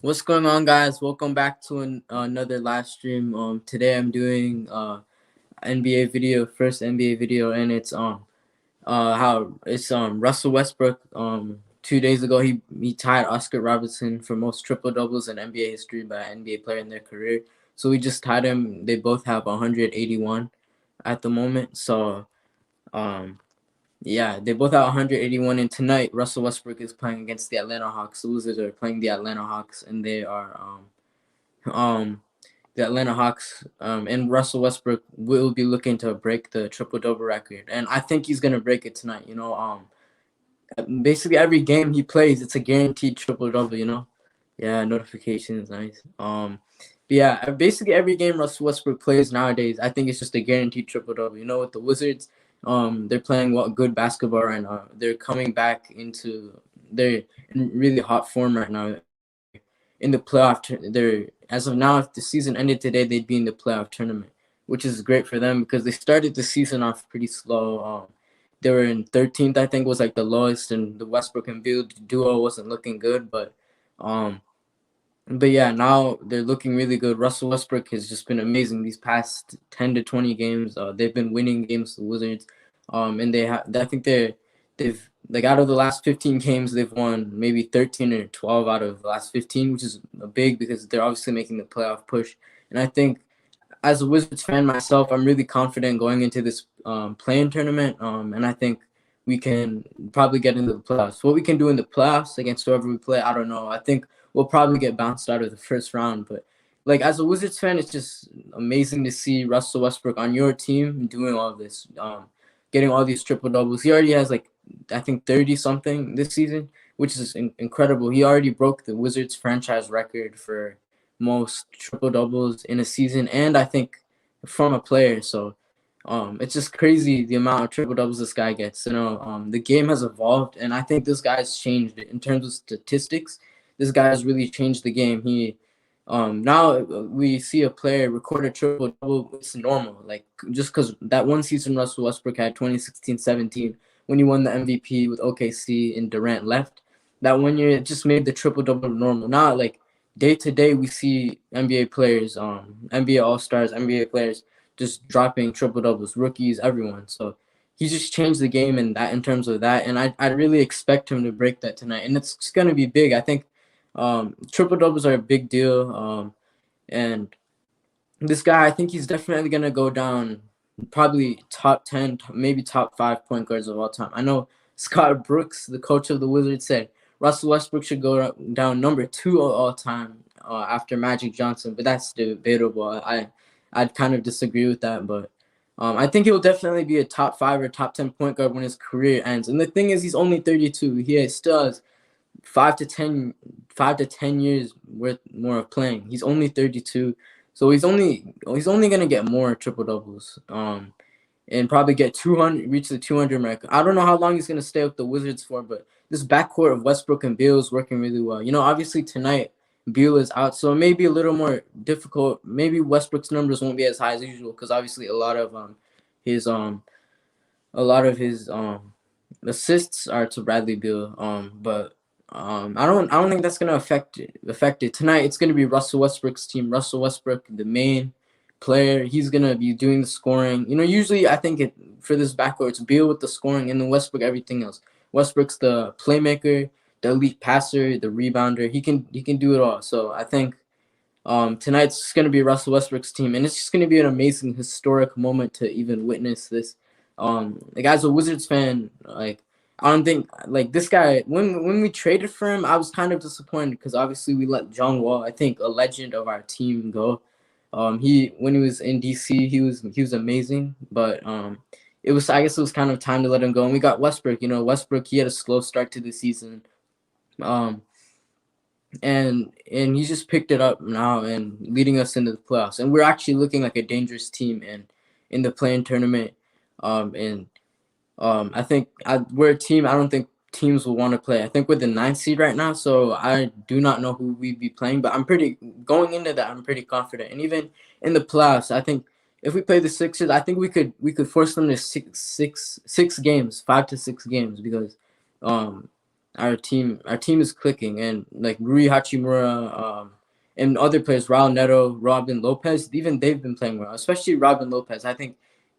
What's going on, guys? Welcome back to another live stream. Today I'm doing NBA video, first NBA video, and it's how it's Russell Westbrook. 2 days ago he tied Oscar Robertson for most triple doubles in NBA history by an NBA player in their career. So we just tied him. They both have 181 at the moment. So um yeah, they both have 181, and tonight Russell Westbrook is playing against the Atlanta Hawks. The Losers are playing the Atlanta Hawks, and they are um, the Atlanta Hawks, and Russell Westbrook will be looking to break the triple double record, and I think he's gonna break it tonight. Basically every game he plays, it's a guaranteed triple double. Yeah, notifications, nice. But yeah, basically every game Russell Westbrook plays nowadays, I think it's just a guaranteed triple double. With the Wizards, they're playing good basketball right now. They're coming back they're in really hot form right now. They're in the playoff. They're as of now, if the season ended today, they'd be in the playoff tournament, which is great for them because they started the season off pretty slow. They were in 13th, I think, was like the lowest, and the Westbrook and Beal duo wasn't looking good, um, but yeah, now they're looking really good. Russell Westbrook has just been amazing these past 10 to 20 games. They've been winning games, the Wizards, and I think they've like out of the last 15 games, they've won maybe 13 or 12 out of the last 15, which is big because they're obviously making the playoff push. And I think as a Wizards fan myself, I'm really confident going into this playing tournament, and I think we can probably get into the playoffs. What we can do in the playoffs against whoever we play, I don't know. I think we'll probably get bounced out of the first round, but like as a Wizards fan, it's just amazing to see Russell Westbrook on your team doing all this, getting all these triple doubles. He already has like I think 30 something this season, which is incredible. He already broke the Wizards franchise record for most triple doubles in a season, and I think from a player. So it's just crazy the amount of triple doubles this guy gets. The game has evolved, and I think this guy's changed it in terms of statistics. This guy has really changed the game. He now we see a player record a triple double. It's normal, like just because that one season Russell Westbrook had 2016-17 when he won the MVP with OKC and Durant left. That 1 year it just made the triple double normal. Now like day to day we see NBA players, NBA All Stars, NBA players just dropping triple doubles, rookies, everyone. So he just changed the game in terms of that, and I really expect him to break that tonight, and it's gonna be big. I think triple doubles are a big deal, and this guy, I think he's definitely gonna go down, probably top 10, maybe top 5 point guards of all time. I know Scott Brooks, the coach of the Wizards, said Russell Westbrook should go down number 2 of all time after Magic Johnson, but that's debatable. I'd kind of disagree with that, but I think he'll definitely be a top 5 or top 10 point guard when his career ends. And the thing is, he's only 32. He still has 5 to 10 years worth more of playing. He's only 32, so he's only gonna get more triple doubles. And probably get 200, reach the 200 mark. I don't know how long he's gonna stay with the Wizards for, but this backcourt of Westbrook and Beal is working really well. Obviously tonight Beal is out, so it may be a little more difficult. Maybe Westbrook's numbers won't be as high as usual because obviously his a lot of his assists are to Bradley Beal. But I don't think that's gonna affect it tonight. It's gonna be Russell Westbrook's team. Russell Westbrook, the main player. He's gonna be doing the scoring. Usually I think for this backcourt, it's Beal with the scoring and then Westbrook everything else. Westbrook's the playmaker, the elite passer, the rebounder. He can do it all. So I think tonight's gonna be Russell Westbrook's team, and it's just gonna be an amazing historic moment to even witness this. Like as a Wizards fan, like I don't think like this guy when we traded for him, I was kind of disappointed because obviously we let John Wall, I think a legend of our team, go. He when he was in DC, he was amazing, but I guess it was kind of time to let him go, and we got Westbrook. Westbrook, he had a slow start to the season, um, and he just picked it up now and leading us into the playoffs, and we're actually looking like a dangerous team in the playing tournament, and I think we're a team I don't think teams will want to play. I think we're the ninth seed right now, so I do not know who we'd be playing. But going into that, I'm pretty confident. And even in the playoffs, I think if we play the Sixers, I think we could force them to six games, 5 to 6 games, because um our team is clicking, and like Rui Hachimura, and other players, Raul Neto, Robin Lopez, even they've been playing well, especially Robin Lopez. I think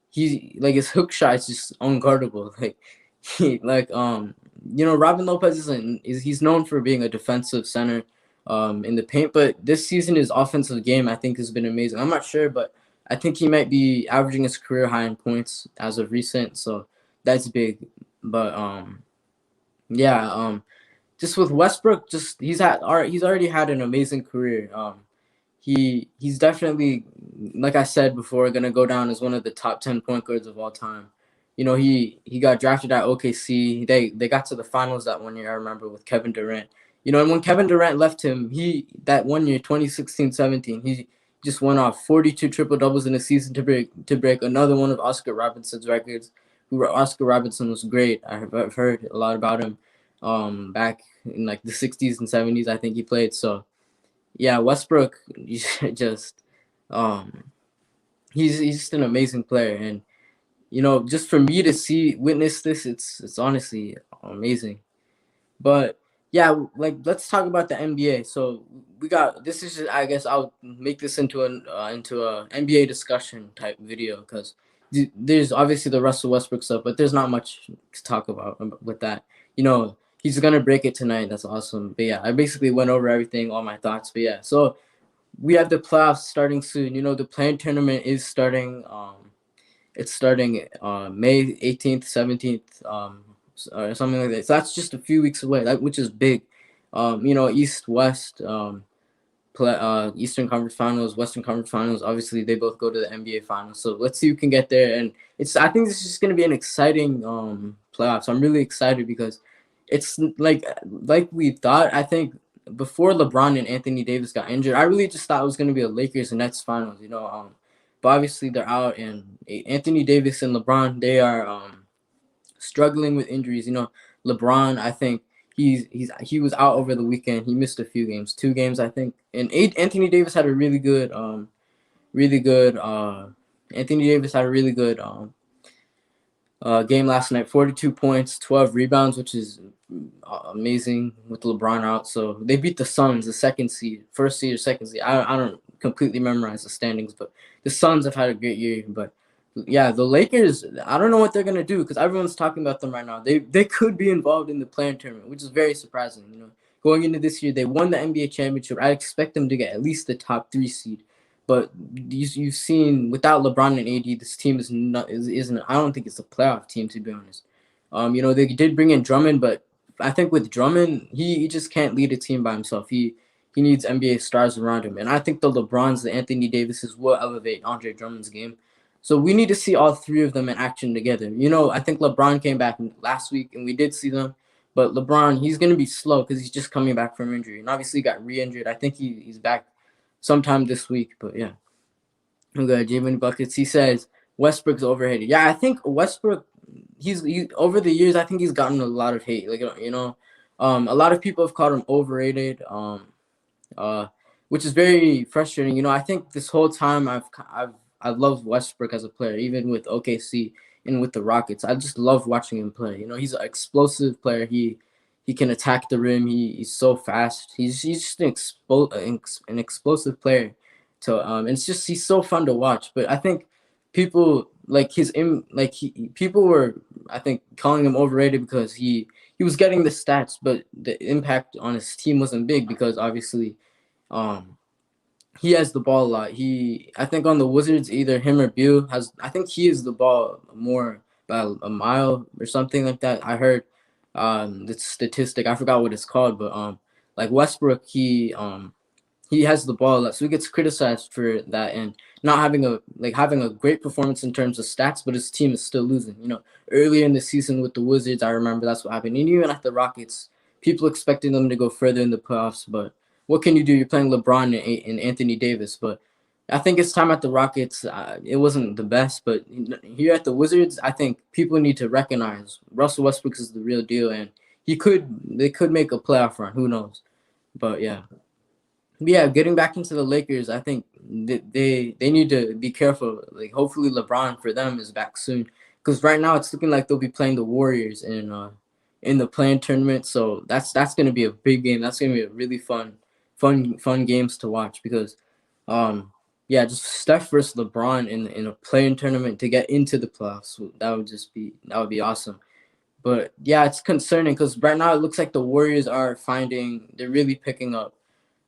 he like his hook shot is just unguardable. Like he like Robin Lopez he's known for being a defensive center in the paint, but this season his offensive game I think has been amazing. I'm not sure, but I think he might be averaging his career high in points as of recent, so that's big. But yeah, just with Westbrook, just he's already had an amazing career. He's definitely, like I said before, gonna go down as one of the top 10 point guards of all time. He got drafted at OKC. They got to the finals that one year, I remember, with Kevin Durant. And when Kevin Durant left him, that one year, 2016-17, he just went off 42 triple doubles in a season to break another one of Oscar Robertson's records. Oscar Robertson was great. I've heard a lot about him back in like the 60s and 70s. I think he played. So yeah, Westbrook just um he's just an amazing player, and just for me to witness this, it's honestly amazing. But yeah, like let's talk about the NBA. So we got this is just, I guess I'll make this into a NBA discussion type video, because there's obviously the Russell Westbrook stuff, but there's not much to talk about with that. He's gonna break it tonight. That's awesome. But yeah, I basically went over everything, all my thoughts. But yeah, so we have the playoffs starting soon. The playing tournament is starting. It's starting May 18th, 17th, or something like that. So that's just a few weeks away, which is big. East, West, Eastern Conference Finals, Western Conference Finals. Obviously, they both go to the NBA Finals. So let's see who can get there. And I think this is just going to be an exciting playoffs. I'm really excited because it's like we thought. I think before LeBron and Anthony Davis got injured, I really just thought it was going to be a Lakers and Nets Finals. But obviously they're out, and Anthony Davis and LeBron, they are struggling with injuries. LeBron, I think he was out over the weekend. He missed a few games, 2 games, I think. And Anthony Davis had a really good, really good. Anthony Davis had a really good game last night. 42 points, 12 rebounds, which is amazing with LeBron out. So they beat the Suns, the second seed, first seed or second seed. I don't completely memorize the standings, but the Suns have had a great year. But yeah, the Lakers, I don't know what they're gonna do, because everyone's talking about them right now. They could be involved in the play-in tournament, which is very surprising. Going into this year, they won the NBA championship. I expect them to get at least the top 3 seed. But you've seen, without LeBron and AD, this team isn't. I don't think it's a playoff team, to be honest. They did bring in Drummond, but I think with Drummond, he just can't lead a team by himself. He needs NBA stars around him, and I think the LeBrons, the Anthony Davises will elevate Andre Drummond's game. So we need to see all 3 of them in action together. I think LeBron came back last week, and we did see them. But LeBron, he's going to be slow because he's just coming back from injury, and obviously he got re-injured. I think he's back sometime this week. But yeah, we got Jalen Buckets. He says Westbrook's overrated. Yeah, I think Westbrook. He over the years, I think he's gotten a lot of hate. Like a lot of people have called him overrated. Which is very frustrating. I think this whole time I've loved Westbrook as a player, even with OKC and with the Rockets. I just love watching him play. He's an explosive player. He can attack the rim. He's so fast. He's just an explosive player. And he's so fun to watch. But I think people people were, I think, calling him overrated because he was getting the stats, but the impact on his team wasn't big, because obviously he has the ball a lot. I think on the Wizards, either him or Beal I think he has the ball more by a mile or something like that. I heard the statistic. I forgot what it's called, but like Westbrook, he has the ball a lot, so he gets criticized for that, and not having a great performance in terms of stats, but his team is still losing. Earlier in the season with the Wizards, I remember that's what happened. And even at the Rockets, people expecting them to go further in the playoffs, but what can you do? You're playing LeBron and Anthony Davis. But I think it's time at the Rockets. It wasn't the best, but here at the Wizards, I think people need to recognize Russell Westbrook is the real deal, and they could make a playoff run. Who knows? But yeah. Yeah, getting back into the Lakers, I think they need to be careful. Like, hopefully LeBron for them is back soon, because right now it's looking like they'll be playing the Warriors in the play-in tournament. So that's gonna be a big game. That's gonna be a really fun games to watch because, yeah, just Steph versus LeBron in a play-in tournament to get into the playoffs. That would be awesome. But yeah, it's concerning because right now it looks like the Warriors they're really picking up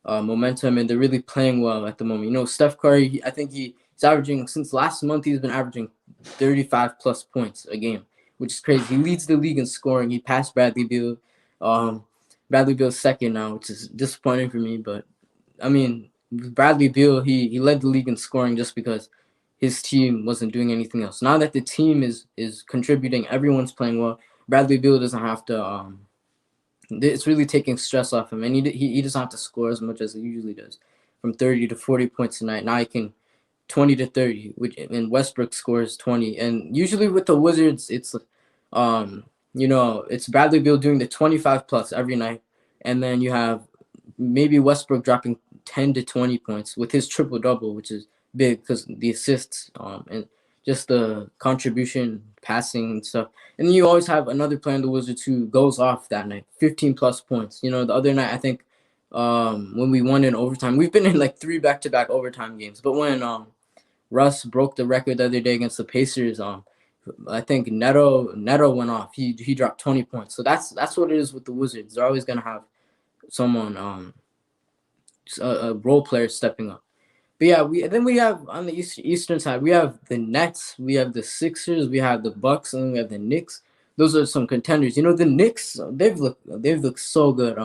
momentum, and they're really playing well at the moment. Steph Curry, I think he's averaging, since last month, he's been averaging 35 plus points a game, which is crazy. He leads the league in scoring. He passed Bradley Beal. Bradley Beal's second now, which is disappointing for me. But I mean, Bradley Beal, he led the league in scoring just because his team wasn't doing anything else. Now that the team is contributing, everyone's playing well. Bradley Beal doesn't have to it's really taking stress off him, and he doesn't have to score as much as he usually does, from 30 to 40 points a night. Now he can 20 to 30, and Westbrook scores 20. And usually with the Wizards, it's Bradley Beal doing the 25 plus every night, and then you have maybe Westbrook dropping 10 to 20 points with his triple double, which is big because the assists and just the contribution, passing and stuff. And then you always have another player in the Wizards who goes off that night, 15 plus points. The other night, I think when we won in overtime, we've been in like 3 back-to-back overtime games. But when Russ broke the record the other day against the Pacers, I think Neto went off. He dropped 20 points. So that's what it is with the Wizards. They're always gonna have someone, a role player stepping up. But yeah, we have on the eastern side, we have the Nets, we have the Sixers, we have the Bucks, and we have the Knicks. Those are some contenders. The Knicks, they've looked so good.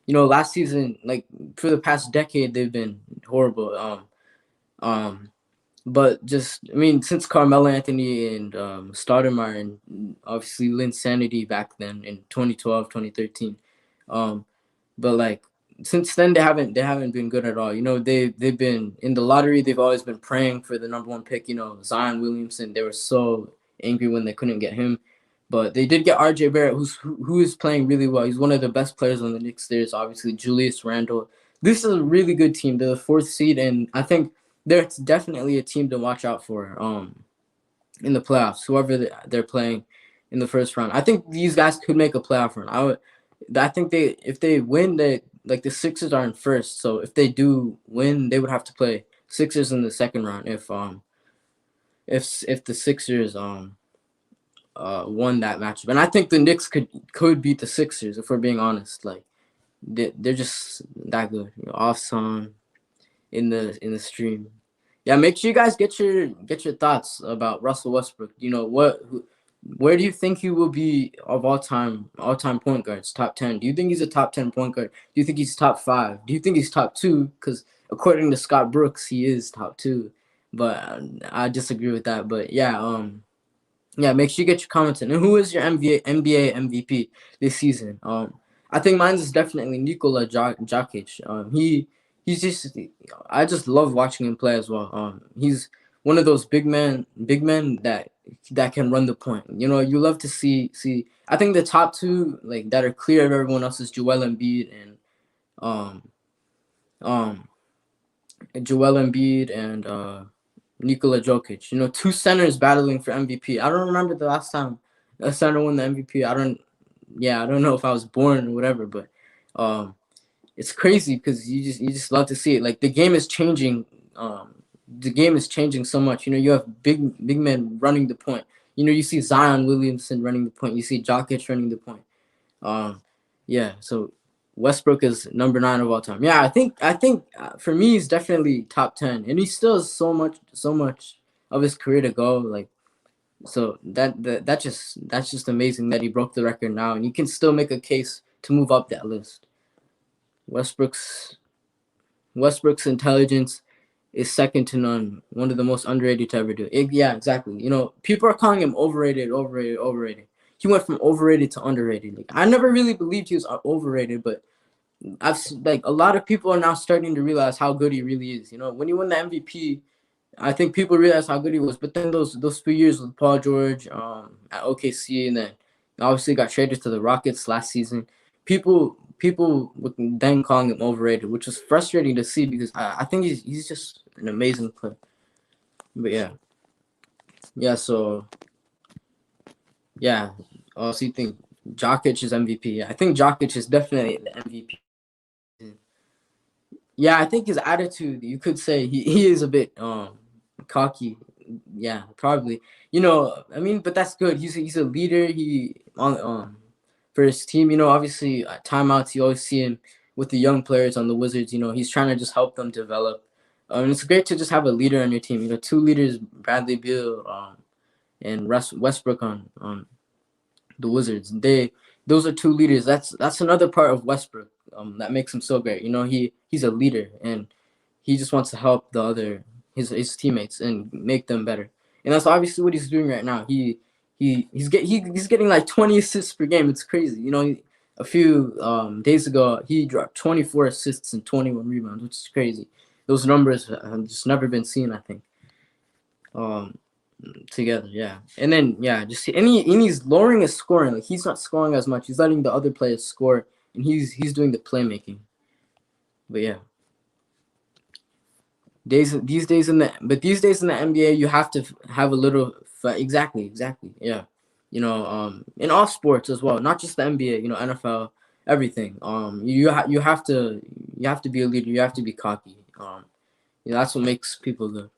Last season, like for the past decade, they've been horrible. But just, I mean, since Carmelo Anthony and Stoudemire, and obviously Linsanity back then in 2012, 2013. But like since then, they haven't been good at all. They've been in the lottery. They've always been praying for the number one pick. Zion Williamson. They were so angry when they couldn't get him, but they did get R.J. Barrett, who is playing really well. He's one of the best players on the Knicks. There's obviously Julius Randle. This is a really good team. They're the 4th seed, and I think they're definitely a team to watch out for in the playoffs. Whoever they're playing in the first round, I think these guys could make a playoff run. I think if they win, like the Sixers are in first. So if they do win, they would have to play Sixers in the second round if the Sixers won that matchup. And I think the Knicks could beat the Sixers, if we're being honest. Like they're just that good. Off song in the stream. Yeah, make sure you guys get your thoughts about Russell Westbrook. Where do you think he will be of all time point guards? Top 10. Do you think he's a top 10 point guard? Do you think he's top 5? Do you think he's top 2? Because according to Scott Brooks, he is top 2. But I disagree with that. But yeah, make sure you get your comments in. And who is your NBA MVP this season? I think mine is definitely Nikola Jokic. He's just, I just love watching him play as well. He's one of those big men that can run the point. You love to see. I think the top 2 like that are clear of everyone else is Joel Embiid and Nikola Jokic. 2 centers battling for MVP. I don't remember the last time a center won the MVP. I don't know if I was born or whatever, but it's crazy because you just love to see it. Like the game is changing. The game is changing so much. You have big men running the point. You see Zion Williamson running the point. You see Jokic running the point. Yeah. So Westbrook is number 9 of all time. Yeah, I think for me he's definitely top 10, and he still has so much of his career to go. Like, so that's just amazing that he broke the record now, and you can still make a case to move up that list. Westbrook's intelligence is second to none. One of the most underrated to ever do it. Yeah, exactly. People are calling him overrated. He went from overrated to underrated. Like, I never really believed he was overrated, but a lot of people are now starting to realize how good he really is. When he won the MVP, I think people realized how good he was. But then those few years with Paul George at OKC, and then obviously got traded to the Rockets last season, people were then calling him overrated, which was frustrating to see because I think he's just an amazing player. But yeah. So yeah. So you think Jokic is MVP. I think Jokic is definitely the MVP. Yeah, I think his attitude, you could say he is a bit cocky. Yeah, probably. I mean, but that's good. He's a leader. He on for his team. Obviously at timeouts you always see him with the young players on the Wizards. He's trying to just help them develop. It's great to just have a leader on your team. Two leaders, Bradley Beal and Westbrook on the Wizards. Those are two leaders. That's another part of Westbrook that makes him so great. He's a leader and he just wants to help his teammates and make them better. And that's obviously what he's doing right now. He's getting like 20 assists per game. It's crazy. A few days ago he dropped 24 assists and 21 rebounds, which is crazy. Those numbers have just never been seen, I think. Together, yeah. And then just and he's lowering his scoring. Like he's not scoring as much. He's letting the other players score, and he's doing the playmaking. But yeah, these days in the NBA, you have to have a little exactly, yeah. In all sports as well, not just the NBA. NFL, everything. You have to be a leader. You have to be cocky. That's what makes people good.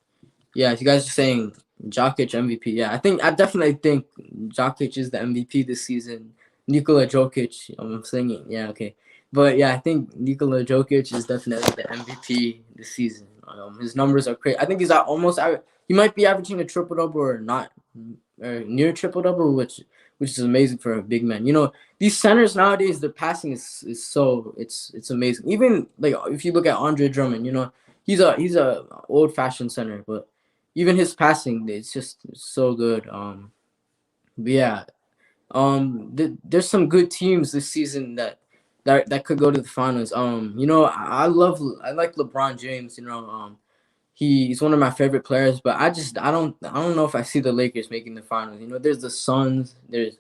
Yeah, if you guys are saying Jokic MVP, yeah, I definitely think Jokic is the MVP this season. Nikola Jokic, I'm saying it, yeah, okay, but yeah, I think Nikola Jokic is definitely the MVP this season. His numbers are crazy. I think he's he might be averaging a triple double or not, or near triple double, which is amazing for a big man. These centers nowadays, their passing is so it's amazing. Even like if you look at Andre Drummond, he's a old fashioned center, but even his passing, it's just so good. But yeah, there's some good teams this season that could go to the finals. I like LeBron James. He's one of my favorite players, but I don't know if I see the Lakers making the finals. There's the Suns, there's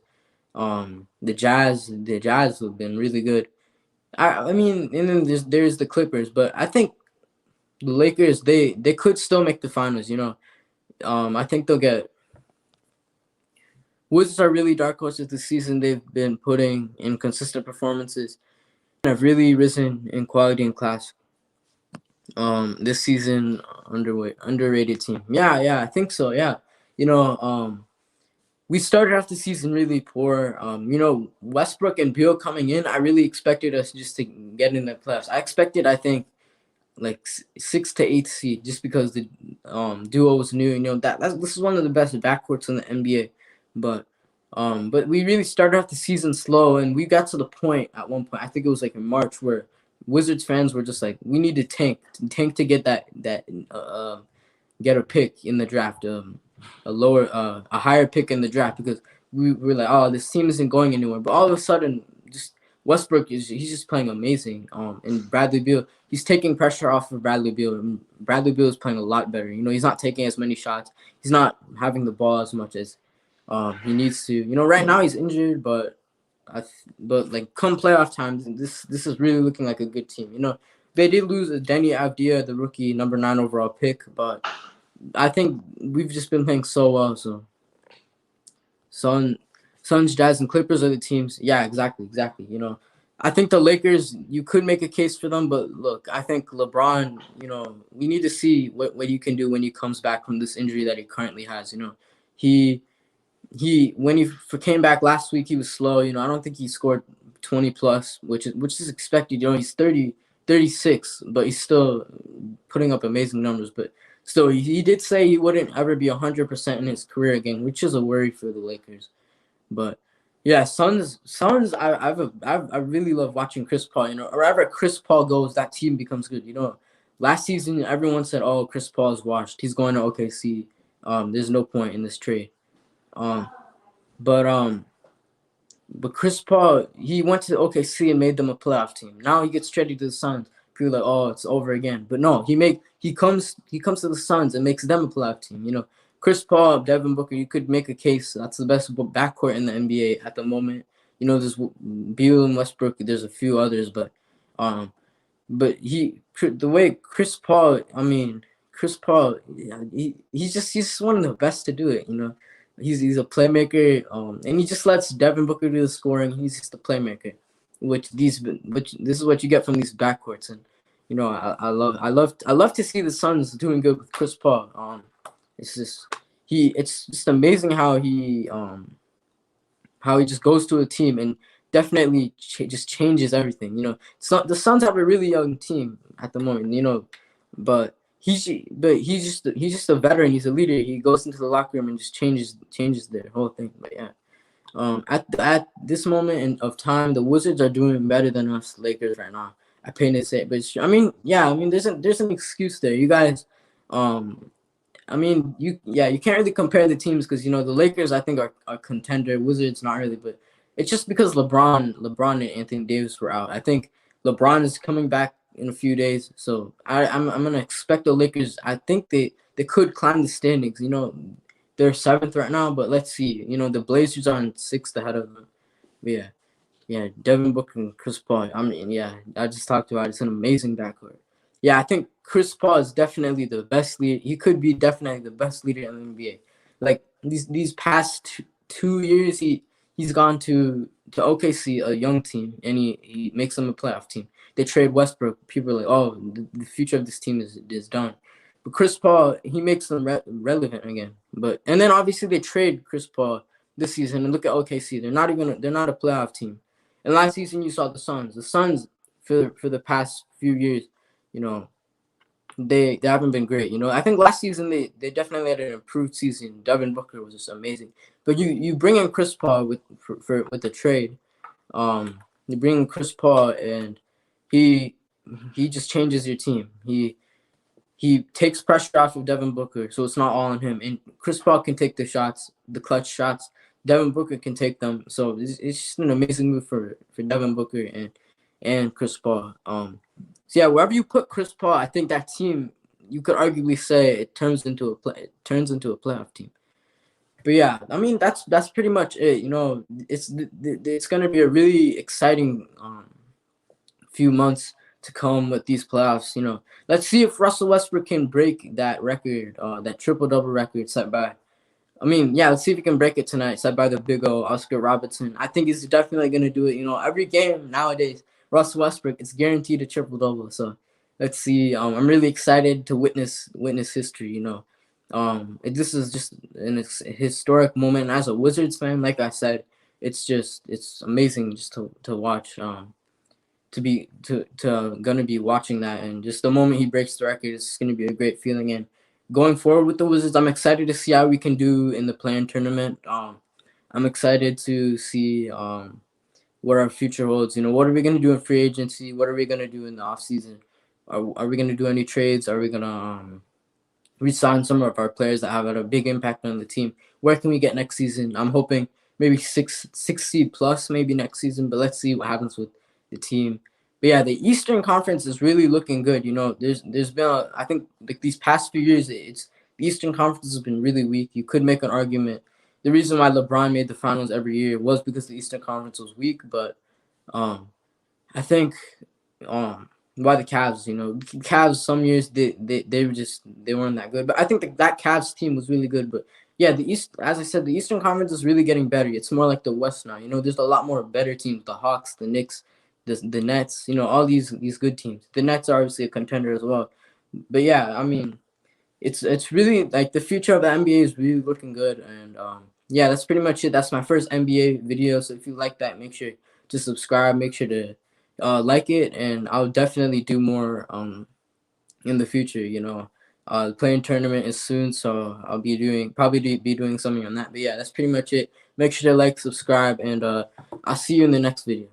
the Jazz. The Jazz have been really good. I mean, and then there's the Clippers, but I think the Lakers they could still make the finals. I think they'll get. Wizards are really dark horses this season. They've been putting in consistent performances and have really risen in quality and class. This season, underrated team. Yeah, I think so. Yeah, we started off the season really poor. Westbrook and Beal coming in, I really expected us just to get in the playoffs. I think like 6 to 8 seed, just because the duo was new. This is one of the best backcourts in the NBA, but we really started off the season slow, and we got to the point at one point. I think it was like in March where Wizards fans were just like, we need to tank to get get a pick in the draft, a higher pick in the draft, because we were like, oh, this team isn't going anywhere. But all of a sudden, just Westbrook he's just playing amazing. And Bradley Beal, he's taking pressure off of Bradley Beal. And Bradley Beal is playing a lot better. He's not taking as many shots. He's not having the ball as much as he needs to. Right now he's injured, but like come playoff time, this is really looking like a good team. They did lose Denny Avdia, the rookie number 9 overall pick, but I think we've just been playing so well. So Suns, Jazz, and Clippers are the teams. Yeah, exactly. I think the Lakers, you could make a case for them, but look, I think LeBron, we need to see what you can do when he comes back from this injury that he currently has. He when he came back last week, he was slow. I don't think he scored 20 plus, which is expected. He's 36, but he's still putting up amazing numbers. But still, he did say he wouldn't ever be 100% in his career again, which is a worry for the Lakers. But yeah, Suns. I really love watching Chris Paul. Wherever Chris Paul goes, that team becomes good. Last season everyone said, "Oh, Chris Paul is washed. He's going to OKC. There's no point in this trade." Um, but Chris Paul, he went to OKC and made them a playoff team. Now he gets traded to the Suns. People are like, oh, it's over again. But no, he comes to the Suns and makes them a playoff team. Chris Paul, Devin Booker, you could make a case that's the best backcourt in the NBA at the moment. There's Beal and Westbrook. There's a few others, but the way Chris Paul, he's just one of the best to do it. He's a playmaker, and he just lets Devin Booker do the scoring. He's just a playmaker, which this is what you get from these backcourts. And I love to see the Suns doing good with Chris Paul. It's just it's just amazing how he just goes to a team and definitely just changes everything. So the Suns have a really young team at the moment. But he's just a veteran. He's a leader. He goes into the locker room and just changes their whole thing. But yeah, at this moment of time, the Wizards are doing better than us Lakers right now. I pain to say it, but I mean, yeah, I mean, there's an excuse there. You guys, I mean, you can't really compare the teams because the Lakers I think are contender. Wizards not really, but it's just because LeBron and Anthony Davis were out. I think LeBron is coming back in a few days, so I'm gonna expect the Lakers. I think they could climb the standings. They're seventh right now, but let's see. The Blazers are in sixth ahead of them. But yeah, Devin Booker and Chris Paul. I mean, yeah, I just talked about it. It's an amazing backcourt. Yeah, I think Chris Paul is definitely the best leader. He could be definitely the best leader in the NBA. Like these past 2 years, he's gone to OKC, a young team, and he makes them a playoff team. They trade Westbrook. People are like, oh, the future of this team is done. But Chris Paul, he makes them relevant again. And then obviously they trade Chris Paul this season, and look at OKC. They're not a playoff team. And last season you saw the Suns. The Suns for the past few years, they haven't been great. I think last season they definitely had an improved season. Devin Booker was just amazing. But you bring in Chris Paul with the trade. You bring in Chris Paul and he just changes your team. He takes pressure off of Devin Booker, so it's not all on him. And Chris Paul can take the shots, the clutch shots. Devin Booker can take them. So it's just an amazing move for Devin Booker and Chris Paul. So yeah, wherever you put Chris Paul, I think that team, you could arguably say it turns into a playoff team. But yeah, I mean that's pretty much it. It's gonna be a really exciting few months to come with these playoffs. Let's see if Russell Westbrook can break that record, that triple-double record set by. I mean, yeah, let's see if he can break it tonight, set by the big old Oscar Robertson. I think he's definitely going to do it. Every game nowadays, Russell Westbrook, it's guaranteed a triple-double. So let's see. I'm really excited to witness history, this is just an historic moment. As a Wizards fan, like I said, it's amazing just to watch. Gonna be watching that, and just the moment he breaks the record, it's gonna be a great feeling. And going forward with the Wizards, I'm excited to see how we can do in the play-in tournament. I'm excited to see what our future holds. What are we gonna do in free agency? What are we gonna do in the off season? Are we gonna do any trades? Are we gonna re-sign some of our players that have had a big impact on the team? Where can we get next season? I'm hoping maybe six seed plus maybe next season, but let's see what happens with the team. But yeah, the Eastern Conference is really looking good. There's been I think like these past few years, the Eastern Conference has been really weak. You could make an argument. The reason why LeBron made the finals every year was because the Eastern Conference was weak. But I think why the Cavs, Cavs some years they weren't that good. But I think that Cavs team was really good. But yeah, the East, as I said, the Eastern Conference is really getting better. It's more like the West now. There's a lot more better teams. The Hawks, the Knicks, the Nets, all these good teams. The Nets are obviously a contender as well. But yeah, I mean, it's really like the future of the NBA is really looking good. And yeah, that's pretty much it. That's my first NBA video. So if you like that, make sure to subscribe. Make sure to like it, and I'll definitely do more in the future. The playing tournament is soon, so I'll be probably doing something on that. But yeah, that's pretty much it. Make sure to like, subscribe, and I'll see you in the next video.